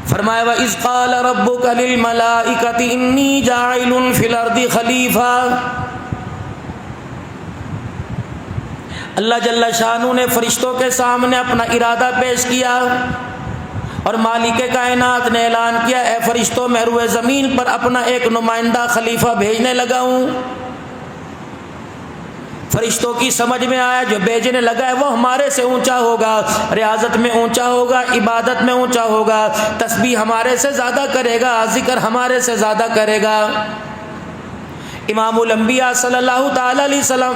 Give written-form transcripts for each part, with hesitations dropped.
فرمایا وَإِذْ قَالَ رَبُّكَ لِلْمَلَائِكَةِ إِنِّي جَاعِلٌ فِي الْأَرْضِ خَلِيفَةً۔ اللہ جل شانہ نے فرشتوں کے سامنے اپنا ارادہ پیش کیا اور مالک کائنات نے اعلان کیا، اے فرشتوں میں روئے زمین پر اپنا ایک نمائندہ خلیفہ بھیجنے لگا ہوں۔ فرشتوں کی سمجھ میں آیا جو بھیجنے لگا ہے وہ ہمارے سے اونچا ہوگا، ریاضت میں اونچا ہوگا، عبادت میں اونچا ہوگا، تسبیح ہمارے سے زیادہ کرے گا، ذکر ہمارے سے زیادہ کرے گا۔ امام الانبیاء صلی اللہ تعالی علیہ وسلم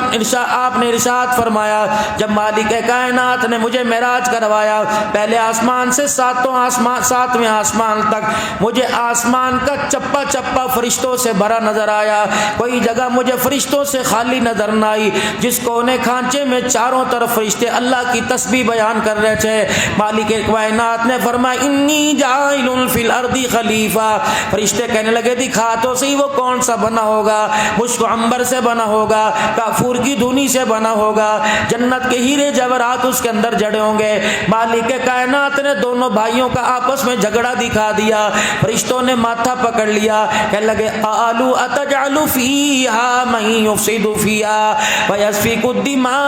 آپ نے ارشاد فرمایا، جب مالک کائنات نے مجھے معراج کروایا، پہلے آسمان سے ساتویں آسمان تک مجھے آسمان کا چپا چپا فرشتوں سے بھرا نظر آیا، کوئی جگہ مجھے فرشتوں سے خالی نظر نہ آئی۔ جس کونے کھانچے میں چاروں طرف فرشتے اللہ کی تسبیح بیان کر رہے تھے، مالک کائنات نے فرمایا انی جاعل فی الارض خلیفہ۔ فرشتے کہنے لگے دکھا تو صحیح وہ کون سا بنا ہوگا، مشک و عنبر سے بنا ہوگا، کافور کی دھونی سے بنا ہوگا، جنت کے ہیرے جواہرات اس کے اندر جڑے ہوں گے۔ مالک کائنات نے دونوں بھائیوں کا آپس میں جھگڑا دکھا دیا، فرشتوں نے ماتھا پکڑ لیا، کہنے لگے قالوا اتجعل فیہا من یفسد فیہا ویسفک الدماء۔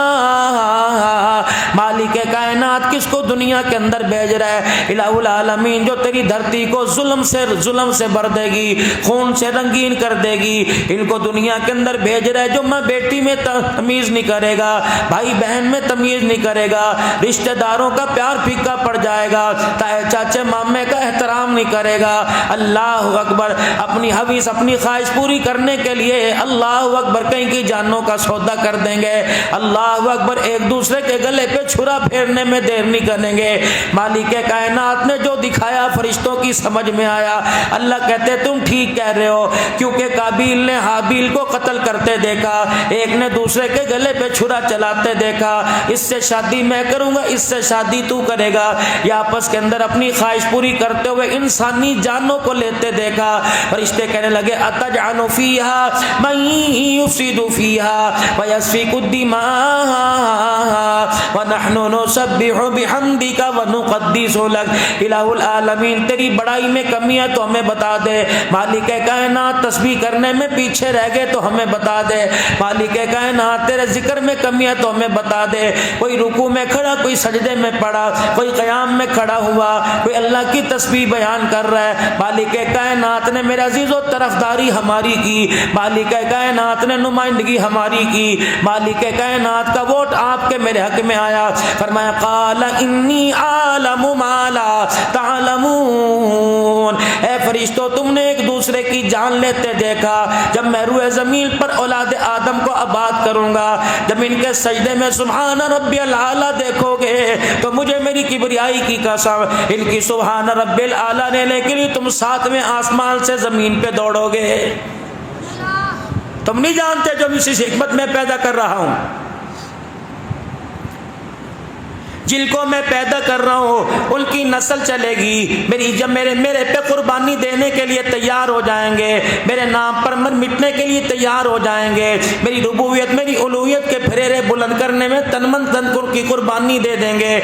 مالک کائنات کس کو دنیا کے اندر بھیج رہا ہے؟ الہ العالمین جو تیری دھرتی کو ظلم سے بھر دے گی، خون سے رنگین کر دے گی، ان کو دنیا کے اندر بھیج رہا ہے جو ماں بیٹی میں تمیز نہیں کرے گا، بھائی بہن میں تمیز نہیں کرے گا، رشتہ داروں کا پیار پھیکا پڑ جائے گا، تائے چاچے مامے کا احترام نہیں کرے گا۔ اللہ اکبر، اپنی حویث اپنی خواہش پوری کرنے کے لیے اللہ اکبر کہیں کی جانوں کا سودا کر دیں گے، اللہ اکبر ایک دوسرے کے گلے پہ چھرا پھیرنے میں دیر نہیں کریں گے۔ مالک کائنات نے جو دکھایا فرشتوں کی سمجھ میں آیا، اللہ کہتے تم ٹھیک کہہ رہے ہو، کیونکہ قابیل نے حابیل کو قتل کرتے دیکھا، ایک نے دوسرے کے گلے پہ چھرا چلاتے دیکھا، اس سے شادی میں کروں گا، اس سے شادی تو کرے گا، یا آپس کے اندر اپنی خواہش پوری کرتے ہوئے انسانی جانوں کو لیتے دیکھا۔ فرشتے کہنے لگے اتجعل فیہا من یفسد فیہا ویسفک الدماء ونحن نسبح بحمدک ونقدس لک۔ الہ العالمین تیری بڑائی میں کمی ہے تو ہمیں بتا دے، مالک کائنات تسبیح کرنے میں پیچھے رہ گئے تو ہمیں بتا دے، مالک کائنات تیرے ذکر میں کمی ہے تو ہمیں بتا دے۔ کوئی رکوع میں کھڑا، کوئی سجدے میں پڑا، کوئی قیام میں کھڑا ہوا، کوئی اللہ کی تسبیح بیان کر رہا ہے، مالک کائنات نے میرے عزیز و طرفداری ہماری کی، مالک کائنات نے نمائندگی ہماری کی، مالک کائنات کا ووٹ آپ کے میرے حق میں آیا۔ فرمایا قال انی اعلم ما لا تعلمون۔ اے فرشتوں تم نے ایک دوسرے کی جان لیتے دیکھا، جب میں روئے زمین پر اولاد آدم کو آباد کروں گا، جب ان کے سجدے میں سبحان ربی العالی دیکھو گے تو مجھے میری کبریائی کی قسم ان کی سبحان ربی العالی لینے کے لیے تم ساتویں آسمان سے زمین پہ دوڑو گے۔ تم نہیں جانتے جو اسی حکمت میں پیدا کر رہا ہوں، جن کو میں پیدا کر رہا ہوں ان کی نسل چلے گی، جب میرے پہ قربانی دینے کے لیے تیار ہو جائیں گے، میرے نام پر مٹنے کے لیے تیار ہو جائیں گے، میری ربوبیت میری الوہیت کے پھریرے بلند کرنے میں تن من دھن کی قربانی دے دیں گے۔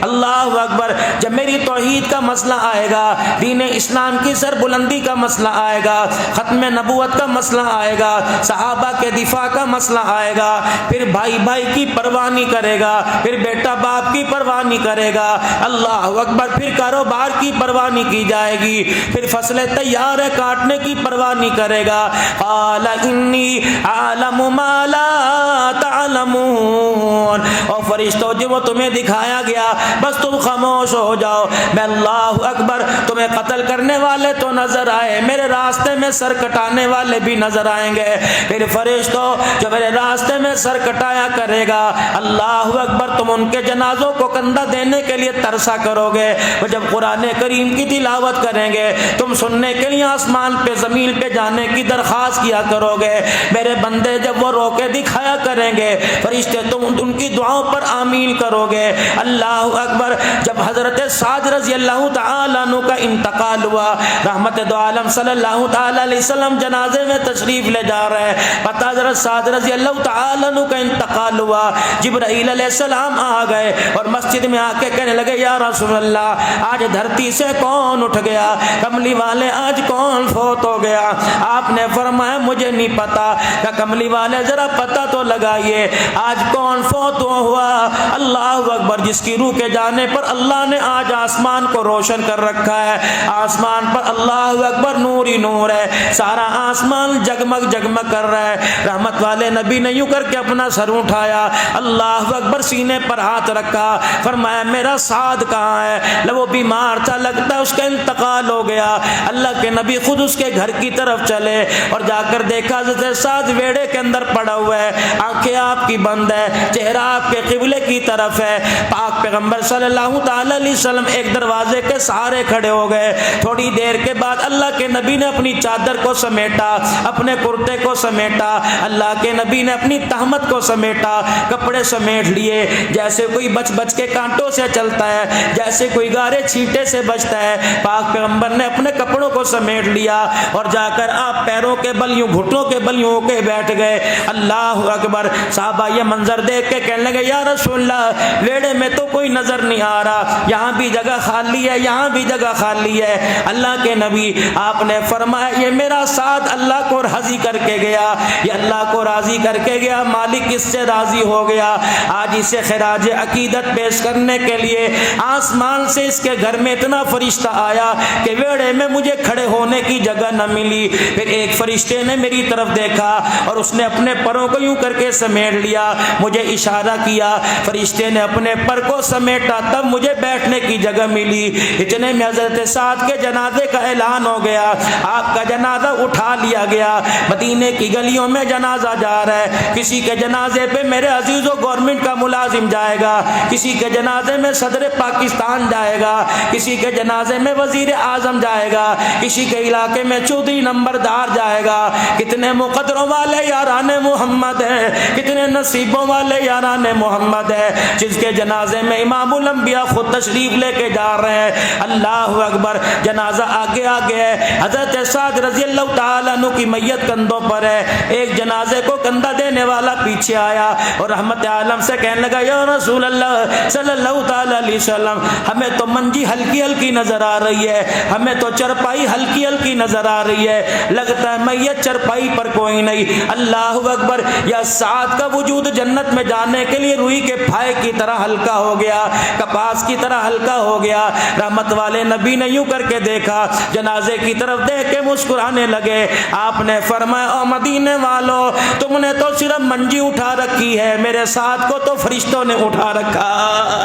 اللہ اکبر، جب میری توحید کا مسئلہ آئے گا، دین اسلام کی سر بلندی کا مسئلہ آئے گا، ختم نبوت کا مسئلہ آئے گا، صحابہ کے دفاع کا مسئلہ آئے گا، پھر بھائی بھائی کی پرواہ نہیں کرے گا، پھر بیٹا باپ کی پرواہ نہیں کرے گا، اللہ اکبر، پھر کاروبار کی پرواہ نہیں کی جائے گی، پھر فصلیں تیار ہے کاٹنے کی پرواہ نہیں کرے گا۔ قال انی اعلم ما لا تعلمون۔ اور فرشتوں جو وہ تمہیں دکھایا گیا بس تم خاموش ہو جاؤ، میں اللہ اکبر، تمہیں قتل کرنے والے تو نظر آئے، میرے راستے میں سر کٹانے والے بھی نظر آئیں گے، پھر فرشتوں جو میرے راستے میں سر کٹایا کرے گا، اللہ اکبر، تم ان کے جنازوں کو کندھا دینے کے لیے ترسا کرو گے، وہ جب قرآن کریم کی تلاوت کریں گے تم سننے کے لیے آسمان پہ زمین پہ جانے کی درخواست کیا کرو گے، میرے بندے جب وہ رو کے دکھایا کریں گے فرشتے تم ان کی دعاؤں پر آمین کرو گے۔ اللہ اکبر، جب حضرت سعد رضی اللہ تعالیٰ عنہ کا انتقال ہوا، رحمت دو عالم صلی اللہ تعالیٰ علیہ وسلم جنازے میں تشریف لے جا رہے ہیں، پتہ حضرت سعد رضی اللہ تعالیٰ عنہ کا انتقال ہوا، جبرائیل علیہ السلام آ گئے اور مسجد میں آ کے کہنے لگے یا رسول اللہ آج دھرتی سے کون اٹھ گیا، کملی والے آج کون فوت ہو گیا؟ آپ نے فرمایا مجھے نہیں پتا۔ کہ کملی والے ذرا پتہ تو لگائیے آج کون فوت ہوا؟ اللہ اکبر، جس کی روح کے جانے پر اللہ نے آج آسمان کو روشن کر رکھا ہے، آسمان پر اللہ اکبر نور ہی نور ہے، سارا آسمان جگمگ جگمگ کر رہا ہے۔ رحمت والے نبی نے یوں کر کے اپنا سر اٹھایا، اللہ اکبر، سینے پر ہاتھ رکھا، فرمایا میرا سعد کہاں ہے؟ وہ بیمار تھا، لگتا ہے اس کا انتقال ہو گیا۔ اللہ کے نبی خود اس کے گھر کی طرف چلے اور جا کر دیکھا حضرت سعد ویڑے کے اندر پڑا ہوا ہے، آنکھیں آپ کی بند ہے، چہرہ آپ کے قبلے کی طرف ہے۔ پاک پیغمبر صلی اللہ تعالی علیہ وسلم ایک دروازے کے سہارے کھڑے ہو گئے۔ تھوڑی دیر کے بعد اللہ کے نبی نے اپنی چادر کو سمیٹا، اپنے کرتے کو سمیٹا، اللہ کے نبی نے اپنی تہمت کو سمیٹا، کپڑے سمیٹ لیے، جیسے کوئی بچ بچ کے کانٹوں سے چلتا ہے، جیسے کوئی گارے چھینٹے سے بچتا ہے۔ پاک پیغمبر نے اپنے کپڑوں کو سمیٹ لیا اور جا کر آپ پیروں کے بل یوں گھٹنوں کے بل یوں کے بیٹھ گئے۔ اللہ اکبر، صحابہ یہ منظر دیکھ کے کہنے لگے یا رسول اللہ ویڑے میں تو کوئی نظر نہیں آ رہا، یہاں بھی جگہ خالی ہے، یہاں بھی جگہ خالی ہے۔ اللہ کے نبی آپ نے فرمایا یہ میرا ساتھ اللہ کو راضی کر کے گیا، یہ اللہ کو راضی کر کے گیا، مالک اس سے راضی ہو گیا۔ آج اسے خراج عقیدت پیش کرنے کے لیے آسمان سے اس کے گھر میں اتنا فرشتہ آیا کہ ویڑے میں مجھے کھڑے ہونے کی جگہ نہ ملی۔ پھر ایک فرشتے نے میری طرف دیکھا اور اس نے اپنے پروں کو یوں کر کے سمیٹ لیا، مجھے اشارہ کیا، فرشتے نے اپنے پر کو سمیٹا، تب مجھے بیٹھنے کی جگہ ملی۔ اتنے میں حضرت سعد کے جنازے کا اعلان ہو گیا، آپ کا جنازہ اٹھا لیا گیا۔ مدینے کی گلیوں میں جنازہ جا رہا ہے، کسی کے جنازے پہ میرے عزیزوں گورنمنٹ کا ملازم جائے گا، کسی کے جنازے میں صدر پاکستان جائے گا، کسی کے جنازے میں وزیر اعظم جائے گا، کسی کے علاقے میں چودھری نمبردار جائے گا۔ کتنے مقدروں والے یاران محمد ہیں، کتنے نصیبوں والے یاران محمد ہیں جس کے جنازے میں امام الانبیاء خود تشریف لے کے جا رہے ہیں۔ اللہ اکبر، جنازہ آگے آگے ہے، حضرت سعد رضی اللہ تعالیٰ عنہ کی میت کندھوں پر ہے، ایک جنازے کو کندھا دینے والا پیچھے آیا اور رحمت عالم سے کہنے لگا یا رسول اللہ صلی اللہ تعالیٰ علیہ وسلم ہمیں تو منجی ہلکی ہلکی نظر آ رہی ہے، ہمیں تو چرپائی ہلکی ہلکی نظر آ رہی ہے، لگتا ہے میت چرپائی پر کوئی نہیں۔ اللہ اکبر، یا سعد کا وجود جنت میں جانے کے لیے روئی کے پھائے کی طرح ہلکا ہو گیا، کپاس کی طرح ہلکا ہو گیا۔ رحمت والے نبی نے یوں کر کے دیکھا، جنازے کی طرف دیکھ کے مسکرانے لگے۔ آپ نے فرمایا او مدینے والو، تم نے تو صرف منجی اٹھا رکھی ہے، میرے ساتھ کو تو فرشتوں نے اٹھا رکھا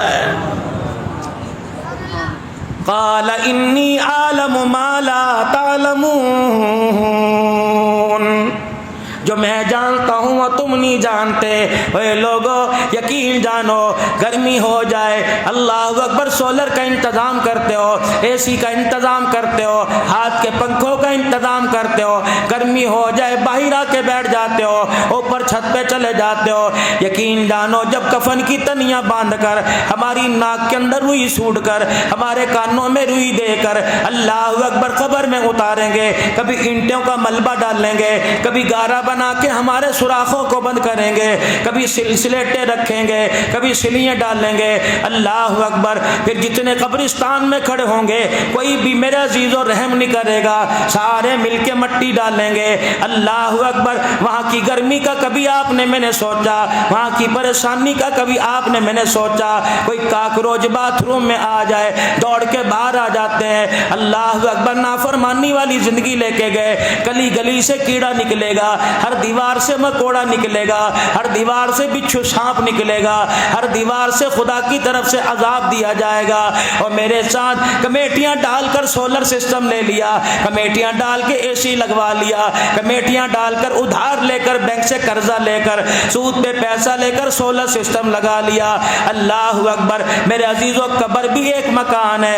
ہے۔ قال انی اعلم ما لا تعلمون، جو میں جانتا ہوں وہ تم نہیں جانتے۔ اے لوگو یقین جانو، گرمی ہو جائے اللہ اکبر سولر کا انتظام کرتے ہو، اے سی کا انتظام کرتے ہو، ہاتھ کے پنکھوں کا انتظام کرتے ہو، گرمی ہو جائے باہر آ کے بیٹھ جاتے ہو، اوپر چھت پہ چلے جاتے ہو۔ یقین جانو جب کفن کی تنیاں باندھ کر ہماری ناک کے اندر روئی سوٹ کر ہمارے کانوں میں روئی دے کر اللہ اکبر قبر میں اتاریں گے، کبھی اینٹوں کا ملبہ ڈالیں گے، کبھی گارا بنا کے ہمارے سوراخوں کو بند کریں گے، کبھی سلیٹیں رکھیں گے، کبھی سلیاں ڈالیں گے۔ اللہ اکبر، پھر جتنے قبرستان میں کھڑے ہوں گے کوئی بھی میرے عزیزو رحم نہیں کرے گا، سارے مل کے مٹی ڈالیں گے۔ اللہ اکبر، وہاں کی گرمی کا کبھی آپ نے میں نے سوچا، وہاں کی پریشانی کا کبھی آپ نے میں نے سوچا؟ کوئی کاکروچ باتھ روم میں آ جائے دوڑ کے باہر آ جاتے ہیں۔ اللہ اکبر، نافرمانی والی زندگی لے کے گئے، گلی گلی سے کیڑا نکلے گا، ہر دیوار سے مکوڑا نکلے گا، ہر دیوار سے بچھو سانپ نکلے گا، ہر دیوار سے خدا کی طرف سے عذاب دیا جائے گا۔ اور میرے ساتھ کمیٹیاں ڈال کر سولر سسٹم لے لیا، کمیٹیاں ڈال کے اے سی لگوا لیا، کمیٹیاں ڈال کر ادھار لے کر بینک سے قرضہ لے کر سود پہ پیسہ لے کر سولر سسٹم لگا لیا۔ اللہ اکبر، میرے عزیزوں قبر بھی ایک مکان ہے،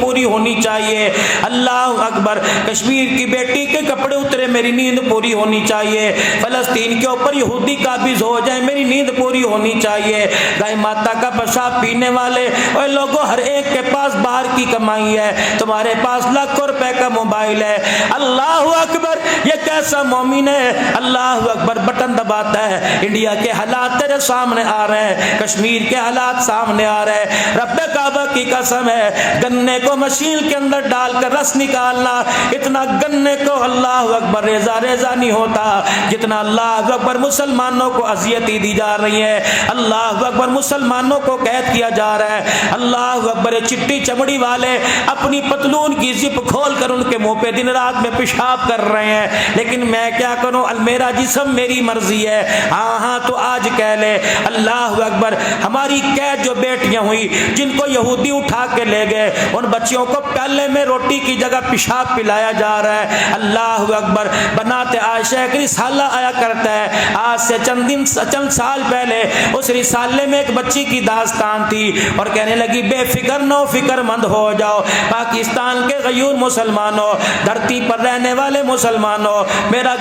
پوری ہونی چاہیے۔ اللہ اکبر، کشمیر کی بیٹی کے کپڑے اترے، میری نیند پوری ہونی چاہیے۔ فلسطین کے اوپر یہودی قابض ہو جائیں، میری نیند پوری ہونی چاہیے۔ گائے ماتا کا پیشاب پینے والے اور لوگوں، ہر ایک کے پاس باہر کی کمائی ہے، تمہارے پاس لاکھوں روپے کا موبائل ہے۔ اللہ اکبر، یہ کیسا مومن ہے؟ اللہ اکبر، بٹن دباتا ہے، انڈیا کے حالات تیرے سامنے آ رہے ہیں، کشمیر کے حالات سامنے آ رہے ہیں۔ رب کعبہ کی قسم ہے، گنے کو مشین کے اندر ڈال کر رس نکالنا، اتنا گنے کو اللہ اکبر ریزہ ریزہ نہیں ہوتا جتنا اللہ اکبر مسلمانوں کو اذیتیں دی جا رہی ہے، اللہ اکبر مسلمانوں کو قید کیا جا رہا ہے۔ اللہ اکبر، چٹی چمڑی والے اپنی پتلون کی زپ کھول کر ان کے منہ پہ دن رات میں پیشاب کر رہے ہیں، لیکن میں کیا کروں، میرا جسم میری مرضی ہے۔ ہاں ہاں تو آج کہہ لے، اللہ اکبر، ہماری قید جو بیٹیاں ہوئی جن کو یہودی اٹھا کے لے گئے، ان بچیوں کو پیالے میں روٹی کی جگہ پیشاب پلایا جا رہا ہے۔ اللہ اکبر، بنات عائشہ کی رسالہ آیا کرتا ہے، آج سے چند سال پہلے اس رسالے میں ایک بچی کی داستان تھی اور کہنے لگی، بے فکر نو فکر مند ہو جاؤ پاکستان کے غیور مسلمانوں، دھرتی پر رہنے والے مسلمانوں، میرا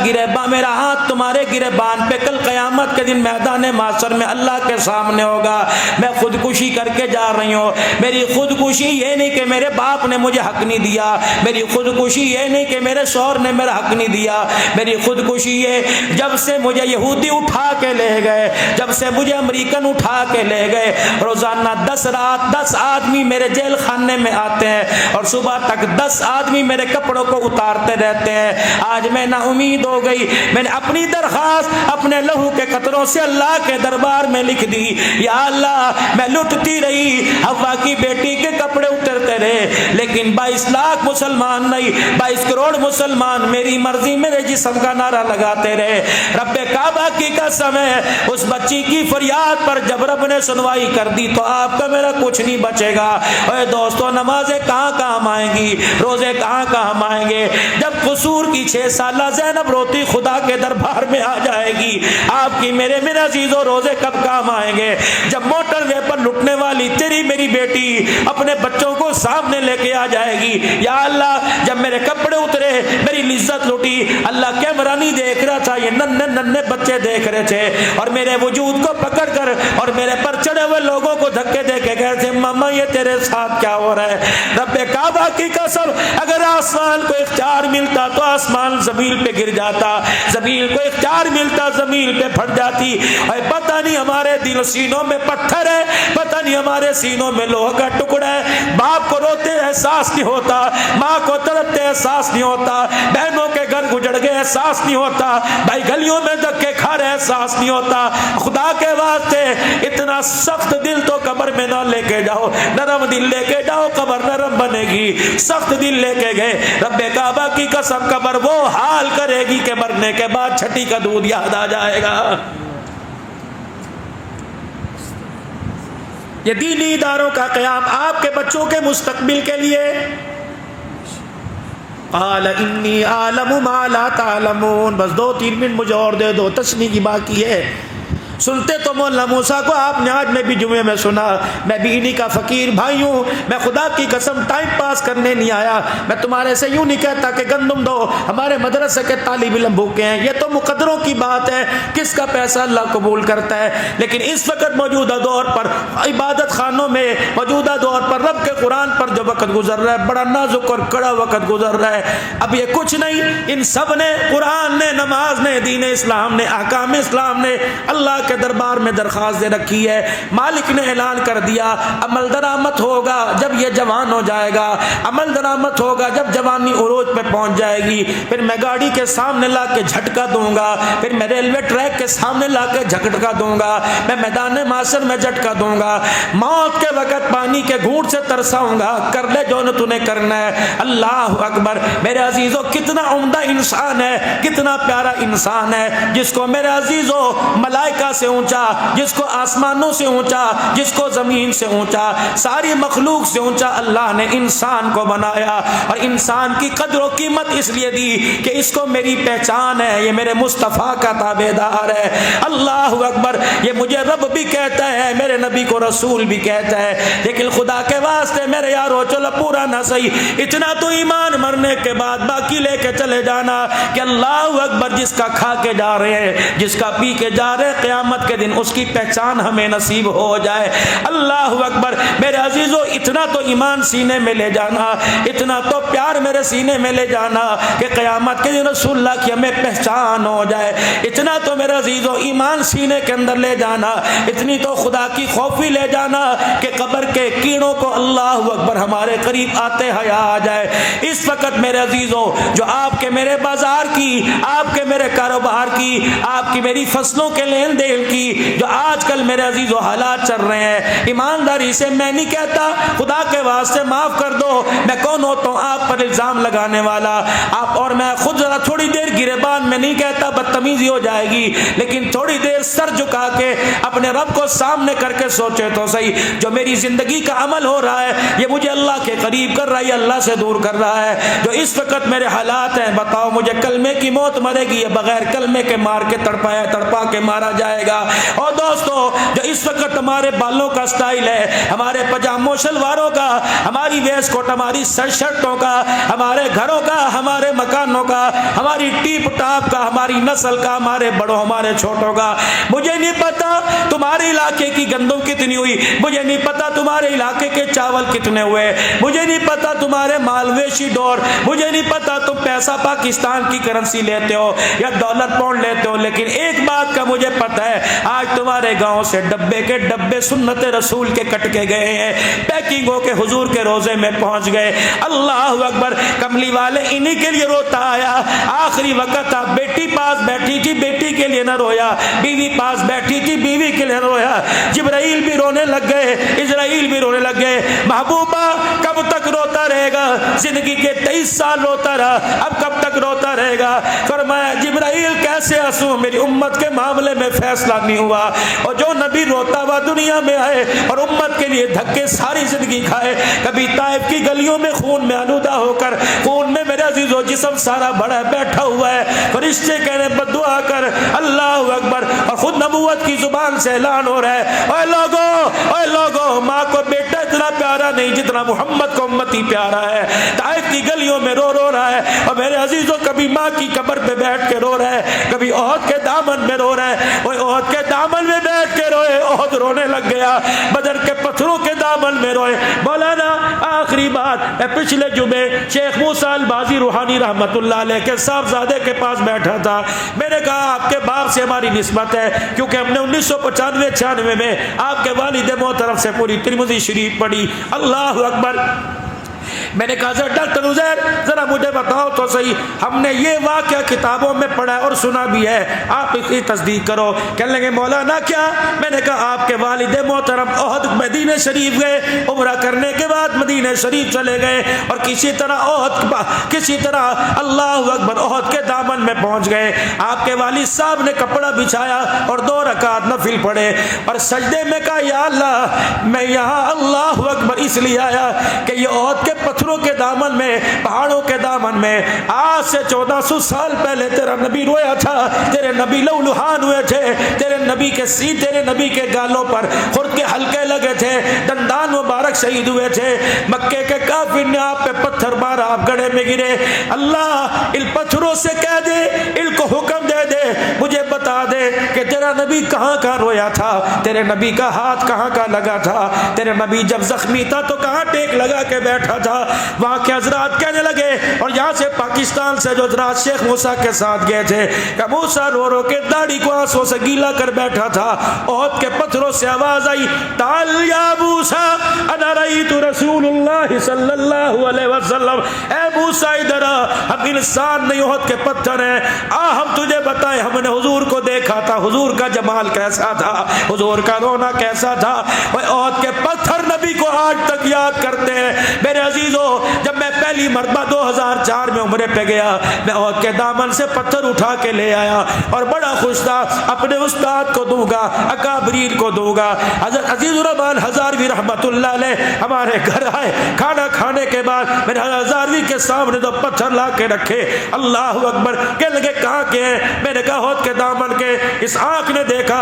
ہاتھ تمہارے گریبان پہ کل قیامت کے دن میدان محشر میں اللہ کے سامنے ہوگا۔ میں خودکشی کر کے جا رہی ہوں، میری خودکشی یہ نہیں کہ میرے باپ نے مجھے حق نہیں دیا، میری خودکشی یہ نہیں کہ میرے شوہر نے میرا حق نہیں دیا، میری خودکشی یہ جب سے مجھے یہودی اٹھا کے لے گئے، جب سے مجھے امریکن اٹھا کے لے گئے، روزانہ 10 آدمی میرے جیل خانے میں آتے ہیں اور صبح تک 10 آدمی میرے کپڑوں کو اتارتے رہتے ہیں۔ آج میں نا امید ہو گئی، میں نے اپنی درخواست اپنے لہو کے قطروں سے اللہ کے دربار میں لکھ دی، یا اللہ میں لٹتی رہی، حوا کی بیٹی کے کپڑے اترتے رہے، لیکن 22 لاکھ مسلمان نہیں، 22 کروڑ مسلمان میری مرضی میرے جسم کا نعرہ لگاتے رہے۔ رب کعبہ کی قسم ہے، اس بچی کی فریاد پر جب رب نے سنوائی کر دی تو آپ کا میرا کچھ نہیں بچے گا۔ اے دوستو، نمازیں کہاں کام آئیں گی، روزے کہاں کام آئیں گے؟ جب قصور کی 6 سالہ زینب روتی خدا کے دربار میں آ جائے گی، آپ کی میرے عزیزو روزے کب کام آئیں گے؟ جب موٹر وے پر لٹنے والی تیری میری بیٹی اپنے بچوں کو سامنے لے کے آ جائے گی، یا اللہ جب میرے کپڑے اترے، میری لذت لٹی، اللہ کیمرہ نہیں دیکھ رہا تھا، یہ ننھے بچے دیکھ رہے تھے، اور میرے وجود کو پکڑ کر اور میرے پر چڑھے ہوئے لوگوں کو دھکے دے کے کہتے تھے، ماما یہ تیرے ساتھ کیا ہو رہا ہے؟ رب کعبہ کی قسم، اگر آسمان کو اختیار ملتا تو آسمان زمین پہ گر جاتا، زمین کو اختیار ملتا زمین پہ پھٹ جاتی۔ اور پتہ نہیں ہمارے دل سینوں میں پتھر ہے، پتہ نہیں ہمارے سینوں میں لوہے کا ٹکڑا ہے، باپ کو روتے احساس نہیں ہوتا، ماں کو تڑپتے احساس نہیں ہوتا، بہنوں کے گھر گجڑ گئے احساس نہیں ہوتا، بھائی گلیوں میں دھکے کھا رہے احساس نہیں ہوتا۔ خدا کے واسطے اتنا سخت دل تو قبر میں نہ لے کے جاؤ، نرم دل لے کے جاؤ، قبر نرم بنے گی۔ سخت دل لے کے گئے، رب کعبہ کی قسم قبر وہ حال کرے گی کہ مرنے کے بعد چھٹی کا دودھ یاد آ جائے گا۔ یہ دینی اداروں کا قیام آپ کے بچوں کے مستقبل کے لیے، قال انی اعلم ما لا تعلمون، بس 2-3 منٹ مجھے اور دے دو، تسنی کی باقی ہے۔ سنتے تو مولانا موسیٰ کو آپ نے، آج میں بھی جمعے میں سنا، میں بھی انہی کا فقیر بھائی ہوں، میں خدا کی قسم ٹائم پاس کرنے نہیں آیا، میں تمہارے سے یوں نہیں کہتا کہ گندم دو، ہمارے مدرسے کے طالب علم بھوکے ہیں، یہ تو مقدروں کی بات ہے، کس کا پیسہ اللہ قبول کرتا ہے۔ لیکن اس وقت موجودہ دور پر عبادت خانوں میں، موجودہ دور پر رب کے قرآن پر جو وقت گزر رہا ہے، بڑا نازک اور کڑا وقت گزر رہا ہے۔ اب یہ کچھ نہیں، ان سب نے، قرآن نے، نماز نے، دین اسلام نے، احکام اسلام نے اللہ کے دربار میں درخواست دے رکھی ہے۔ مالک نے اعلان کر دیا، عمل درآمد ہوگا جب یہ جوان ہو جائے گا، عمل درآمد ہوگا جب جوانی عروج پہ پہنچ جائے گی، پھر میں گاڑی کے سامنے لا کے جھٹکا دوں گا، پھر میں ریلوے ٹریک کے سامنے لا کے جھٹکا دوں گا، میں میدان محشر میں جھٹکا دوں گا، موت کے وقت پانی کے گھونٹ سے ترساؤں گا، کر لے جو نے تُونے کرنا ہے۔ اللہ اکبر، میرے عزیزو کتنا عمدہ انسان ہے، کتنا پیارا انسان ہے، جس کو میرے عزیزو ملائکہ سے اونچا، جس کو آسمانوں سے اونچا، جس کو زمین سے اونچا، ساری مخلوق سے اونچا اللہ نے انسان کو بنایا، اور انسان کی قدر و قیمت اس لیے دی کہ اس کو میری پہچان ہے، یہ میرے مصطفیٰ کا تابعدار ہے۔ اللہ اکبر، یہ مجھے رب بھی کہتا ہے، میرے نبی کو رسول بھی کہتا ہے، لیکن خدا کے واسطے میرے یارو چلو پورا نہ صحیح، اتنا تو ایمان مرنے کے بعد باقی لے کے چلے جانا کہ اللہ اکبر، جس کا کھا کے جا رہے ہیں، جس کا پی کے جا رہے ہیں، قیامت کے دن اس کی پہچان ہمیں نصیب ہو جائے۔ اللہ اکبر میرے عزیزو، اتنا تو ایمان سینے میں لے جانا، اتنا تو پیار میرے سینے میں لے جانا کہ قیامت کے دن رسول اللہ کی ہمیں پہچان ہو جائے، اتنا تو میرے عزیزو ایمان سینے کے اندر لے جانا، اتنی تو خدا کی خوفی لے جانا کہ قبر کے کیڑوں کو اللہ اکبر ہمارے قریب آتے حیا آ جائے۔ اس وقت میرے عزیزو، جو آپ کے میرے بازار کی، آپ کے میرے کاروبار کی، آپ کی میری فصلوں کے لین دین کی جو آج کل میرے عزیزو حالات چل رہے ہیں، ایمانداری سے میں نہیں کہتا، خدا کے واسطے معاف کر دو، میں کون ہوتا ہوں آپ پر الزام لگانے والا، آپ اور میں خود ذرا تھوڑی دیر گریبان میں نہیں کہتا بدتمیزی ہو جائے گی، لیکن تھوڑی دیر سر جھکا کے اپنے رب کو سامنے کر کے سوچے تو صحیح، جو میری زندگی کا عمل ہو رہا ہے یہ مجھے اللہ کے قریب کر رہا ہے، اللہ سے دور کر رہا ہے؟ جو اس وقت میرے حالات ہیں، بتاؤ مجھے کلمے کی موت مرے گی یا بغیر کلمے کے مار کے تڑپا کے مارا جائے گا؟ اور دوستو، جو اس وقت ہمارے بالوں کا سٹائل ہے، ہمارے پجاموں شلواروں کا، ہماری ویسٹ کوٹ، ہماری سر شرٹوں کا، ہمارے گھروں کا، ہمارے مکانوں کا، ہماری ٹیپ ٹاپ کا، ہماری نسل کا، ہمارے بڑوں ہمارے چھوٹوں کا، مجھے نہیں پتا تمہارے علاقے کی گندم کتنی ہوئی، مجھے نہیں پتا تمہارے علاقے کے چاول کتنے ہوئے، مجھے نہیں پتا تمہارے مالویشی ڈور، مجھے نہیں پتا تم پیسہ پاکستان کی کرنسی لیتے ہو یا ڈالر پاؤنڈ لیتے ہو، لیکن ایک بات کا مجھے پتا ہے، آج تمہارے گاؤں سے ڈبے کے ڈبے سنت رسول کے کٹ کے گئے ہیں، پیکنگ ہو کے حضور کے روزے میں پہنچ گئے۔ اللہ اکبر، کملی والے انہی کے لیے روتا آیا، آخری وقت تھا، بیٹی پاس بیٹھی تھی، بیٹی کے لیے نہ رویا، بیوی پاس بیٹھی تھی، بیوی کے لیے نہ رویا، جبرائیل بھی رونے لگ گئے، اسرائیل بھی رونے لگ گئے۔ محبوبہ کب تک روتا رہے گا؟ زندگی کے 23 سال روتا رہا، اب کب تک روتا رہے گا؟ فرمایا جبرائیل کیسے ہنسوں، میری امت کے معاملے میں فیصلہ نہیں ہوا، اور جو نبی روتا ہوا دنیا میں آئے اور امت کے لیے دھکے ساری زندگی کھائے، کبھی طائف کی گلیوں میں خون میں آلودہ ہو کر، خون میں میرے عزیزو جسم سارا بڑا بیٹھا ہوا ہے، فرشتے کہہ رہے بد دعا کر، اللہ اکبر، اور خود نبوت کی زبان سے اعلان ہو رہا ہے، اے لوگو، ماں کو بیٹا اتنا پیارا نہیں جتنا محمد کو امتی پیارا ہے۔ طائف کی گلیوں میں رو رہا ہے، اور میرے عزیزو کبھی ماں کی قبر پہ بیٹھ کے رو رہا ہے، کبھی احد کے دامن میں رو رہا ہے، وہ احد کے دامن میں بیٹھ کے روئے، احد رونے لگ گیا، بدر کے پتھروں کے دامن میں روئے۔ مولانا آخری بات، میں پچھلے جمعے شیخ موسیٰ البازی روحانی رحمت اللہ علیہ کے صاحبزادے کے پاس بیٹھا تھا، میں نے کہا آپ کے باپ سے ہماری نسبت ہے، کیونکہ ہم نے 1995-96 میں آپ کے والد محترم سے پوری ترمذی شریف پڑھی۔ اللہ اکبر، میں نے کہا ڈاکٹر عزیر ذرا مجھے بتاؤ تو صحیح، ہم نے یہ واقعہ کتابوں میں پڑھا اور سنا بھی ہے، آپ اس کی تصدیق کرو۔ کہنے لگے مولانا کیا؟ میں نے کہا آپ کے والد محترم احد مدینہ شریف گئے، عمرہ کرنے کے بعد مدینہ شریف چلے گئے، اور کسی طرح اللہ اکبر احد کے دامن میں پہنچ گئے، آپ کے والد صاحب نے کپڑا بچھایا اور 2 رکعت نفل پڑھے، اور سجدے میں کہا یا اللہ میں یہاں اللہ اکبر اس لیے آیا کہ یہ احد کے پتھروں کے دامن میں، پہاڑوں کے دامن میں آج سے 1400 سال پہلے تیرا نبی رویا تھا، تیرے نبی لہولہان ہوئے تھے، تیرے نبی کے گالوں پر خرد کے حلقے لگے تھے، دندان مبارک شہید ہوئے تھے، مکے کے کافر نے آپ پہ پتھر مارا، آپ گڑھے میں گرے۔ اللہ ان پتھروں سے کہہ دے، ان کو حکم دے دے، مجھے بتا دے کہ تیرا نبی کہاں کہاں رویا تھا، تیرے نبی کا ہاتھ کہاں کہاں لگا تھا، تیرے نبی جب زخمی تھا تو کہاں ٹیک لگا کے بیٹھا تھا۔ وہاں کے حضرات کہنے لگے، اور یہاں سے پاکستان سے جو حضرات شیخ موسیٰ کے ساتھ گئے تھے، کہ موسیٰ رو رو کے داڑھی کو آنسوں سے گیلا کر بیٹھا تھا، احد کے پتھروں سے آواز آئی تعال یا موسیٰ انا رأیت رسول اللہ صلی اللہ علیہ وسلم، اے موسیٰ ادھر آ، ہم انسان نہیں احد کے پتھر ہیں، ہم تجھے بتائیں، ہم نے حضور کو دیکھا تھا، حضور کا جمال کیسا تھا، حضور کا رونا کیسا تھا۔ احد کے پتھر نبی کو آج تک یاد کرتے ہیں۔ میرے عزیزو، جب میں پہلی مرتبہ 2000 2004 میں عمرے پہ گیا، میں عہد کے دامن سے پتھر اٹھا کے لے آیا اور بڑا خوش تھا، اپنے استاد کو دوں گا، اکابرین کو دوں گا۔ حضرت عزیز الرحمان ہزاروی رحمت اللہ علیہ ہمارے گھر آئے، کھانا کھانے کے بعد میرے ہزاروی کے سامنے دو پتھر لا کے رکھے، اللہ اکبر، کہنے لگے کہاں کے ہیں؟ میں نے کہا عہد کے دامن کے۔ اس آنکھ نے دیکھا،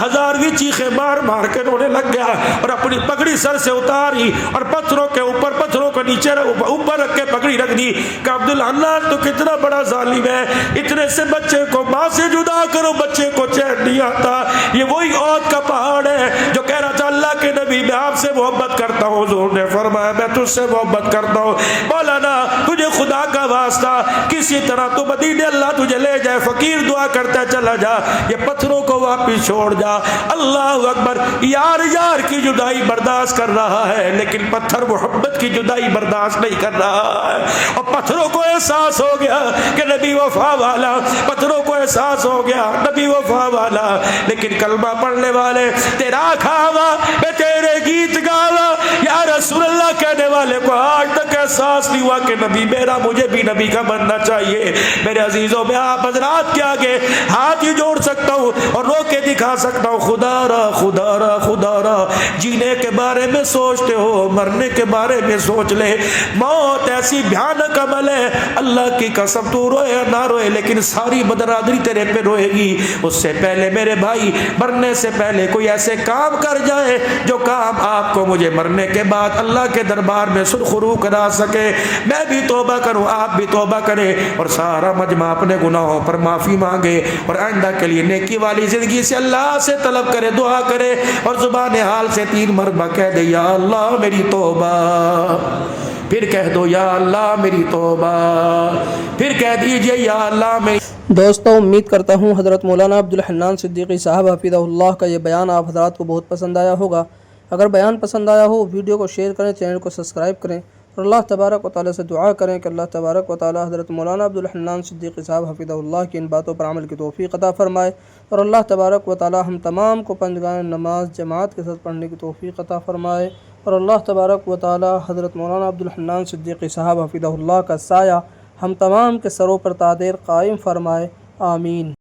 ہزاروی چیخیں مار مار کے رونے لگ گیا اور اپنی پگڑی سر سے اتاری اور پتھروں کے اوپر، پتھروں کو نیچے اوپر رکھ کے پگڑی رکھ دی کہ عبدالحنان تو کتنا بڑا ظالم ہے، اتنے سے بچے کو ماں سے جدا کرو، بچے کو چین نہیں آتا۔ یہ وہی عہد کا پہاڑ ہے جو کہہ رہا تھا اللہ کے نبی میں آپ سے محبت کرتا ہوں، حضور نے فرمایا میں تجھ سے محبت کرتا ہوں، مولانا تجھے خدا کا واسطہ کسی طرح تو مدینے اللہ تجھے لے جائے، فقیر دعا کرتا چلا جا، یہ پتھروں کو واپس چھوڑ جا۔ اللہ اکبر، یار یار کی جدائی برداشت کر رہا ہے لیکن پتھر محبت کی جدائی برداشت نہیں کر رہا ہے، اور پتھروں کو احساس ہو گیا کہ نبی وفا والا، پتھروں کو احساس ہو گیا نبی وفا والا، لیکن کلمہ پڑھنے والے تیرا کھاوا میں تیرے گیت گاوا یا رسول اللہ کہنے والے کو آج تک احساس نہیں ہوا کہ نبی میرا، مجھے بھی نبی کا بننا چاہیے۔ میرے عزیزوں، میں آپ حضرات کے آگے ہاتھ ہی جوڑ سکتا ہوں اور رو کے دکھا سکتا ہوں، خدا را خدا را خدا را، جینے کے بارے میں سوچتے ہو، مرنے کے بارے میں سوچ لے، موت ایسی بھیانک عمل ہے، اللہ کی قسم تو روئے یا نہ روئے لیکن ساری بدرادری تیرے پہ روئے گی۔ اس سے پہلے میرے بھائی، مرنے سے پہلے کوئی ایسے کام کر جائے جو کام آپ کو مجھے مرنے کے بعد اللہ کے دربار میں سرخرو کرا سکے۔ میں بھی توبہ کروں، آپ بھی توبہ کریں اور سارا مجمع اپنے گناہوں پر معافی مانگے اور آئندہ کے لیے نیکی والی زندگی سے اللہ سے طلب کرے، دعا کرے اور زبان حال سے 3 مرتبہ کہہ دے یا اللہ میری توبہ، پھر کہہ دو یا اللہ میری توبہ، پھر کہہ دیجئے یا اللہ میری۔ دوستو، امید کرتا ہوں حضرت مولانا عبدالحنان صدیقی صاحب حفظہ اللہ کا یہ بیان آپ حضرات کو بہت پسند آیا ہوگا۔ اگر بیان پسند آیا ہو، ویڈیو کو شیئر کریں، چینل کو سبسکرائب کریں اور اللہ تبارک و تعالیٰ سے دعا کریں کہ اللہ تبارک و تعالیٰ حضرت مولانا عبدالحنان صدیقی صاحب حفظہ اللہ کی ان باتوں پر عمل کی توفیق عطا فرمائے، اور اللہ تبارک و تعالیٰ ہم تمام کو پنجگان نماز جماعت کے ساتھ پڑھنے کی توفیق عطا فرمائے، اور اللہ تبارک و تعالیٰ حضرت مولانا عبدالحنان صدیقی صاحب حفظہ اللہ کا سایہ ہم تمام کے سروں پر تا دیر قائم فرمائے، آمین۔